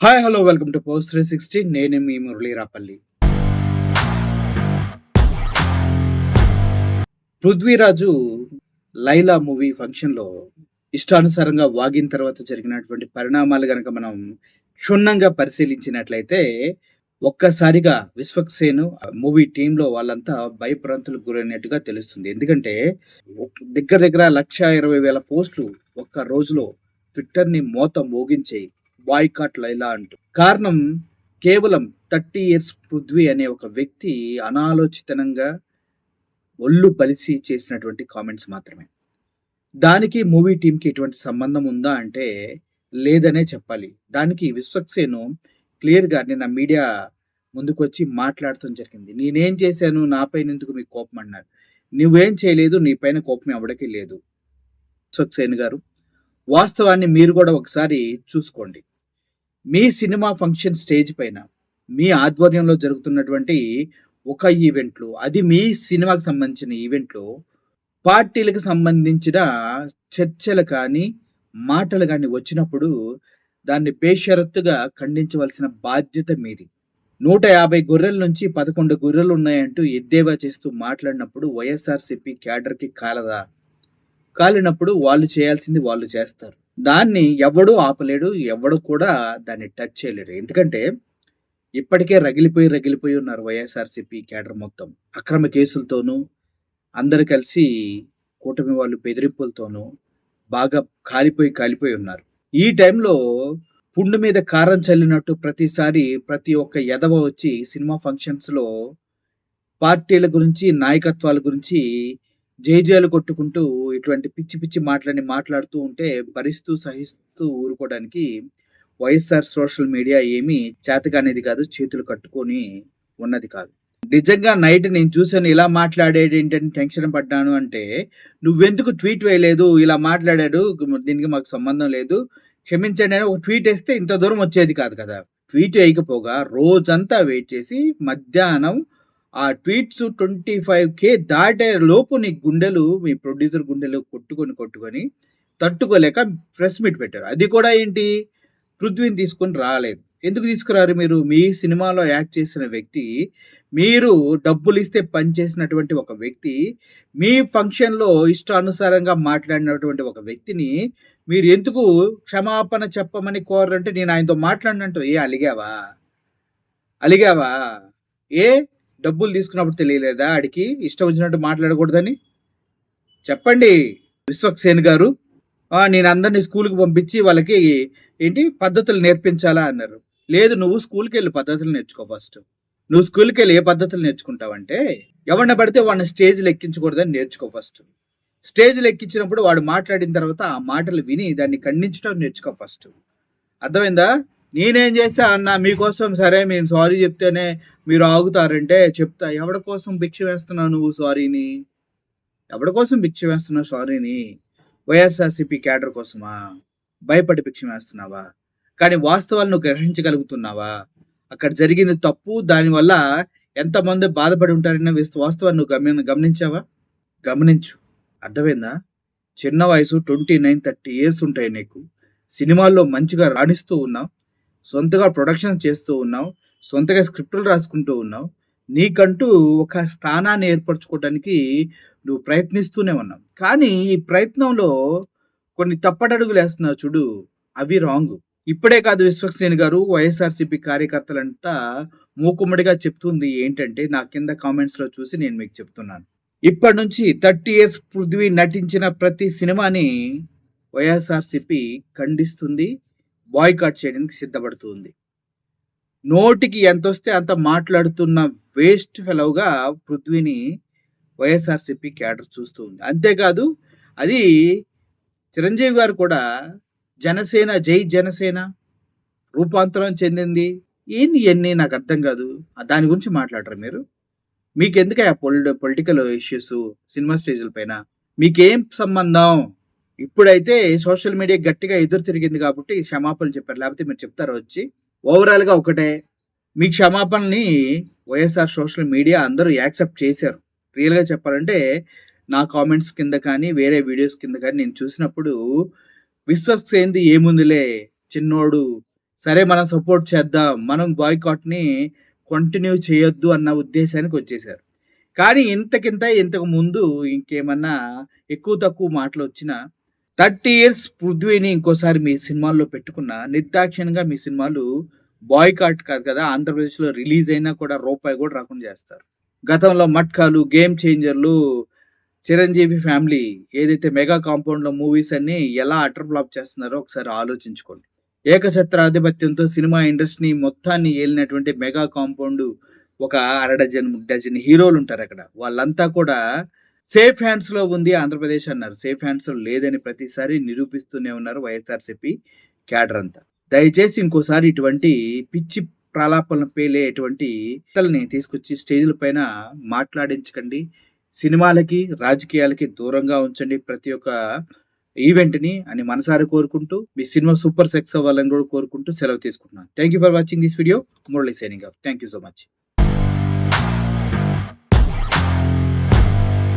Hi! Hello! Welcome to post 360. నేను మీ మురళీరాపల్లి. 'Prithviraj' 'Laila' movie ఫంక్షన్‌లో ఇష్టానుసారంగా వాగిన తర్వాత జరిగినటువంటి పరిణామాలు గనక మనం క్షుణ్ణంగా పరిశీలించినట్లయితే, ఒక్కసారిగా 'విశ్వక్సేన్' మూవీ టీమ్‌లో వాళ్ళంతా భయభ్రాంతులకు గురైనట్టుగా తెలుస్తుంది. ఎందుకంటే దగ్గర దగ్గర 1,20,000 పోస్టులు ఒక్క రోజులో ట్విట్టర్‌ని మోగించాయి. బాయ్‌కాట్ లైలా అంటూ. కారణం కేవలం 30 ఇయర్స్ పృథ్వీ అనే ఒక వ్యక్తి అనాలోచితంగా ఒళ్ళు బలిసి చేసినటువంటి కామెంట్స్ మాత్రమే. దానికి మూవీ టీమ్‌కి ఎటువంటి సంబంధం ఉందా అంటే లేదనే చెప్పాలి. దానికి విశ్వక్సేన్ క్లియర్‌గా నిన్న మీడియా ముందుకొచ్చి మాట్లాడటం జరిగింది. నేనేం చేశాను? నాపైన ఎందుకు మీకు కోపం అన్నారు. నువ్వేం చేయలేదు. నీ పైన కోపం ఎవడికి లేదు. విశ్వక్సేన్ గారు, వాస్తవాన్ని మీరు కూడా ఒకసారి చూసుకోండి. మీ సినిమా ఫంక్షన్ స్టేజ్ పైన మీ ఆధ్వర్యంలో జరుగుతున్నటువంటి ఒక ఈవెంట్లు, అది మీ సినిమాకి సంబంధించిన ఈవెంట్లు, పార్టీలకు సంబంధించిన చర్చలు కానీ, మాటలు కానీ వచ్చినప్పుడు దాన్ని బేషరతుగా ఖండించవలసిన బాధ్యత మీది. 150 గొర్రెల నుంచి 11 గొర్రెలు ఉన్నాయంటూ ఎద్దేవా చేస్తూ మాట్లాడినప్పుడు వైఎస్ఆర్‌సీపీ క్యాడర్‌కి కాలదా? కాలినప్పుడు వాళ్ళు చేయాల్సింది వాళ్ళు చేస్తారు. దాన్ని ఎవడు ఆపలేడు. ఎవడు కూడా దాన్ని టచ్ చేయలేడు. ఎందుకంటే ఇప్పటికే రగిలిపోయి ఉన్నారు వైఎస్ఆర్‌సీపీ క్యాడర్ మొత్తం. అక్రమ కేసులతోనూ, అందరూ కలిసి కూటమి వాళ్ళు బెదిరింపులతోనూ బాగా కాలిపోయి ఉన్నారు. ఈ టైంలో పుండు మీద కారం చల్లినట్టు ప్రతిసారి ప్రతి ఒక్క ఎదవ వచ్చి సినిమా ఫంక్షన్స్‌లో పార్టీల గురించి, నాయకత్వాల గురించి జేజేలు కొట్టుకుంటూ ఇటువంటి పిచ్చి పిచ్చి మాటలని మాట్లాడుతూ ఉంటే భరిస్తూ, సహిస్తూ ఊరుకోవడానికి వైఎస్ఆర్ సోషల్ మీడియా ఏమీ చేతకానిది కాదు. చేతులు కట్టుకొని ఉన్నది కాదు. నిజంగా నైట్ నేను చూసాను ఇలా మాట్లాడాడేంటని టెన్షన్ పడ్డాను అంటే, నువ్వెందుకు ట్వీట్ వేయలేదు? ఇలా మాట్లాడాడు. దీనికి మాకు సంబంధం లేదు. క్షమించండి అని ఒక ట్వీట్ వేస్తే ఇంత దూరం వచ్చేది కాదు కదా! ట్వీట్ వేయకపోగా రోజంతా వెయిట్ చేసి మధ్యాహ్నం ఆ ట్వీట్స్ 25K దాటే లోపు నీ గుండెలు, మీ ప్రొడ్యూసర్ గుండెలు కొట్టుకొని తట్టుకోలేక ప్రెస్ మీట్ పెట్టారు. అది కూడా ఏంటి, పృథ్వీని తీసుకొని రాలేదు. ఎందుకు తీసుకురారు మీరు? మీ సినిమాలో యాక్ట్ చేసిన వ్యక్తి, మీరు డబ్బులు ఇస్తే పని చేసినటువంటి ఒక వ్యక్తి, మీ ఫంక్షన్‌లో ఇష్టానుసారంగా మాట్లాడినటువంటి ఒక వ్యక్తిని మీరు ఎందుకు క్షమాపణ చెప్పమని కోరరంటే, నేను ఆయనతో మాట్లాడినంటూ అలిగావా? ఏ డబ్బులు తీసుకున్నప్పుడు తెలియలేదా ఆడికి ఇష్టం వచ్చినట్టు మాట్లాడకూడదని? చెప్పండి విశ్వక్సేన్ గారు. నేను అందరినీ స్కూల్‌కి పంపించి వాళ్ళకి ఏంటి పద్ధతులు నేర్పించాలా అన్నారు. లేదు, నువ్వు స్కూల్‌కెళ్ళి పద్ధతులు నేర్చుకో ఫస్ట్. నువ్వు స్కూల్‌కెళ్ళి ఏ పద్ధతులు నేర్చుకుంటావంటే, ఎవరిని పడితే వాడిని స్టేజ్‌లో ఎక్కించకూడదని నేర్చుకో ఫస్ట్. స్టేజ్‌లో ఎక్కించినప్పుడు వాడు మాట్లాడిన తర్వాత ఆ మాటలు విని దాన్ని ఖండించడం నేర్చుకో ఫస్ట్. అర్థమైందా? నేనేం చేశా అన్న మీకోసం, సరే నేను సారీ చెప్తేనే మీరు ఆగుతారంటే చెప్తా. ఎవడి కోసం భిక్ష వేస్తున్నావు నువ్వు సారీని? ఎవడి కోసం భిక్ష వేస్తున్నావు సారీని? వైఎస్ఆర్‌సీపీ క్యాడర్ కోసమా? భయపడి భిక్ష వేస్తున్నావా? కానీ వాస్తవాలు నువ్వు గ్రహించగలుగుతున్నావా? అక్కడ జరిగింది తప్పు. దానివల్ల ఎంతమంది బాధపడి ఉంటారన్న వాస్తవాన్ని నువ్వు గమనించావా? గమనించు. అర్థమైందా? చిన్న వయసు 29, 30 ఇయర్స్ ఉంటాయి నీకు. సినిమాల్లో మంచిగా రాణిస్తూ ఉన్నావు. సొంతగా ప్రొడక్షన్ చేస్తూ ఉన్నావు. సొంతగా స్క్రిప్టులు రాసుకుంటూ ఉన్నావు. నీకంటూ ఒక స్థానాన్ని ఏర్పరచుకోవడానికి నువ్వు ప్రయత్నిస్తూనే ఉన్నావు. కానీ ఈ ప్రయత్నంలో కొన్ని తప్పటడుగులు వేస్తున్నావు చూడు, అవి రాంగ్. ఇప్పుడే కాదు విశ్వక్సేన్ గారు, వైఎస్ఆర్‌సీపీ కార్యకర్తలంతా మూకుమ్మడిగా చెప్తుంది ఏంటంటే, నా కింద కామెంట్స్‌లో చూసి నేను మీకు చెప్తున్నాను. ఇప్పటి నుంచి 30 ఇయర్స్ పృథ్వీ నటించిన ప్రతి సినిమాని వైఎస్ఆర్‌సీపీ ఖండిస్తుంది, బాయ్‌కాట్ చేయడానికి సిద్ధపడుతుంది. నోటికి ఎంతొస్తే అంత మాట్లాడుతున్న వేస్ట్ ఫెలోగా పృథ్వీని వైఎస్ఆర్‌సీపీ క్యాడర్ చూస్తూ ఉంది. అంతేకాదు, అది చిరంజీవి గారు కూడా జనసేన, జై జనసేన రూపాంతరం చెందింది. ఏంది ఇయన్నీ నాకు అర్థం కాదు. దాని గురించి మాట్లాడరా మీరు? మీకెందుకయ్యా పొలిటికల్ ఇష్యూస్ సినిమా స్టేజ్‌ల పైన? మీకేం సంబంధం? ఇప్పుడైతే సోషల్ మీడియా గట్టిగా ఎదురు తిరిగింది కాబట్టి క్షమాపణలు చెప్పారు. లేకపోతే మీరు చెప్తారా వచ్చి? ఓవరాల్‌గా ఒకటే, మీ క్షమాపణని వైఎస్ఆర్ సోషల్ మీడియా అందరూ యాక్సెప్ట్ చేశారు. రియల్‌గా చెప్పాలంటే నా కామెంట్స్ కింద కానీ, వేరే వీడియోస్ కింద కానీ నేను చూసినప్పుడు విశ్వక్సేన్‌ది ఏముందిలే చిన్నోడు సరే మనం సపోర్ట్ చేద్దాం. మనం బాయ్‌కాట్‌ని కంటిన్యూ చేయొద్దు అన్న ఉద్దేశానికొచ్చేసారు. కానీ ఇంతకింత ఇంతకు ముందు ఇంకేమన్నా ఎక్కువ తక్కువ మాటలొచ్చినా 30 ఇయర్స్ పృథ్వీని ఇంకోసారి మీ సినిమాల్లో పెట్టుకున్న నిర్దాక్షిణ్యంగా మీ సినిమాలు బాయ్‌కాట్ కాదు కదా! ఆంధ్రప్రదేశ్‌లో రిలీజ్ అయినా కూడా రూపాయి కూడా రాకుండా చేస్తారు. గతంలో 'మట్కాలు', 'గేమ్ చేంజర్‌లు', 'చిరంజీవి ఫ్యామిలీ' ఏదైతే మెగా కాంపౌండ్‌లో మూవీస్ అన్నీ ఎలా అటర్ ఫ్లాప్ చేస్తున్నారో ఒకసారి ఆలోచించుకోండి. ఏకఛత్రాధిపత్యంతో సినిమా ఇండస్ట్రీని మొత్తాన్ని ఏలినటువంటి మెగా కాంపౌండ్ ఒక డజన్ హీరోలుంటారక్కడ. వాళ్ళంతా కూడా సేఫ్ హ్యాండ్స్‌లో ఉంది ఆంధ్రప్రదేశ్ అన్నారు. సేఫ్ హ్యాండ్స్‌లో లేదని ప్రతిసారి నిరూపిస్తూనే ఉన్నారు వైఎస్ఆర్‌సీపీ క్యాడర్ అంతా. దయచేసి ఇంకోసారి ఇటువంటి పిచ్చి ప్రలాపనలు పేలేటువంటి వ్యక్తుల్ని తీసుకొచ్చి స్టేజ్‌ల పైన మాట్లాడించకండి. సినిమాలకి, రాజకీయాలకి దూరంగా ఉంచండి ప్రతి ఒక్క ఈవెంట్‌ని అని మనసారా కోరుకుంటూ, మీ సినిమా సూపర్ సక్సెస్ అవ్వాలని కూడా కోరుకుంటూ సెలవు తీసుకుంటున్నాను. Thank you for watching this video. Murali signing off. Thank you so much.